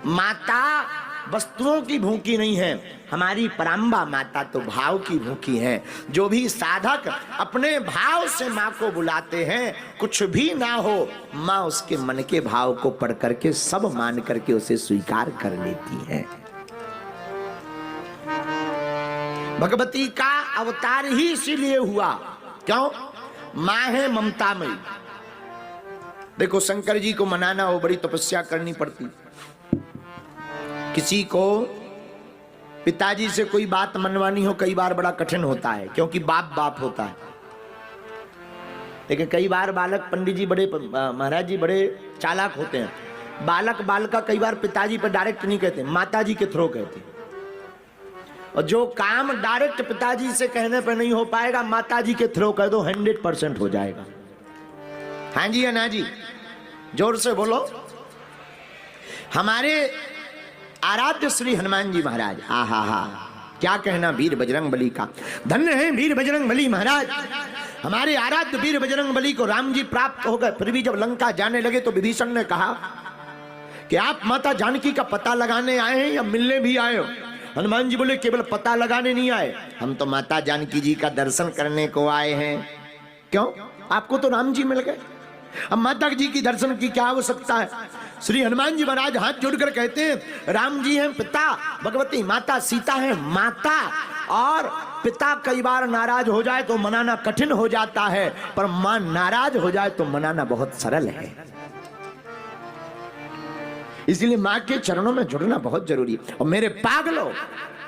माता वस्तुओं की भूखी नहीं है, हमारी पराम्बा माता तो भाव की भूखी है। जो भी साधक अपने भाव से माँ को बुलाते हैं, कुछ भी ना हो, माँ उसके मन के भाव को पढ़ करके सब मान करके उसे स्वीकार कर लेती है। भगवती का अवतार ही इसीलिए हुआ, क्यों? माँ है ममतामयी। देखो शंकर जी को मनाना हो बड़ी तपस्या करनी पड़ती। किसी को पिताजी से कोई बात मनवानी हो कई बार बड़ा कठिन होता है, क्योंकि बाप बाप होता है। लेकिन कई बार बालक, पंडित जी बड़े, महाराज जी बड़े चालाक होते हैं। बालक बालिका कई बार पिताजी पर डायरेक्ट नहीं कहते, माताजी के थ्रू कहते। और जो काम डायरेक्ट पिताजी से कहने पर नहीं हो पाएगा, माताजी के थ्रू कह दो, 100% हो जाएगा। हाँ जी या ना जी? जोर से बोलो। हमारे आराध्य श्री हनुमान जी महाराज, आहा हा, क्या कहना वीर बजरंगबली का। धन्य है वीर बजरंगबली महाराज। हमारे आराध्य वीर बजरंगबली को राम जी प्राप्त हो गए, फिर भी जब लंका जाने लगे तो विभीषण ने कहा कि आप माता जानकी का पता लगाने आए हैं या मिलने भी आए हो? हनुमान जी बोले केवल पता लगाने नहीं आए, हम तो माता जानकी जी का दर्शन करने को आए हैं। क्यों? आपको तो राम जी मिल गए, अब माता जी की दर्शन की क्या आवश्यकता है? श्री हनुमान जी महाराज हाथ जोड़कर कहते हैं, राम जी हैं पिता, भगवती माता सीता है माता। और पिता कई बार नाराज हो जाए तो मनाना कठिन हो जाता है, पर मां नाराज हो जाए तो मनाना बहुत सरल है। इसलिए मां के चरणों में जुड़ना बहुत जरूरी है। और मेरे पागलों,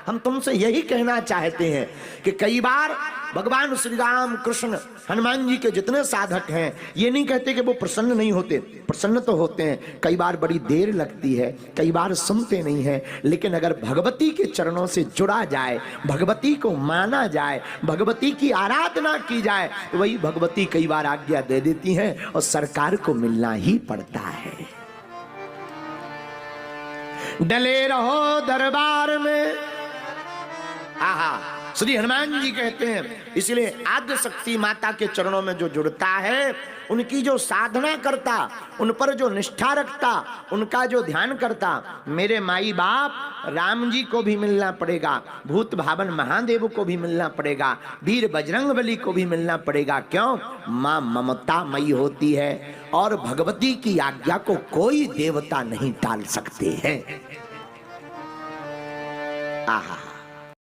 हम तुमसे यही कहना चाहते हैं कि कई बार भगवान श्री राम कृष्ण हनुमान जी के जितने साधक हैं, ये नहीं कहते कि वो प्रसन्न नहीं होते, प्रसन्न तो होते हैं। कई बार बड़ी देर लगती है, कई बार सुनते नहीं हैं, लेकिन अगर भगवती के चरणों से जुड़ा जाए, भगवती को माना जाए, भगवती की आराधना की जाए, तो वही भगवती कई बार आज्ञा दे देती हैं और सरकार को मिलना ही पड़ता है। डले रहो दरबार में, आहा, श्री हनुमान जी कहते हैं। इसलिए आद्य शक्ति माता के चरणों में जो जुड़ता है, उनकी जो साधना करता, उन पर जो निष्ठा रखता, उनका जो ध्यान करता, मेरे माई बाप राम जी को भी मिलना पड़ेगा, भूत भावन महादेव को भी मिलना पड़ेगा, वीर बजरंगबली को भी मिलना पड़ेगा। क्यों? मां ममतामयी होती है और भगवती की आज्ञा को कोई देवता नहीं टाल सकते हैं। आहा,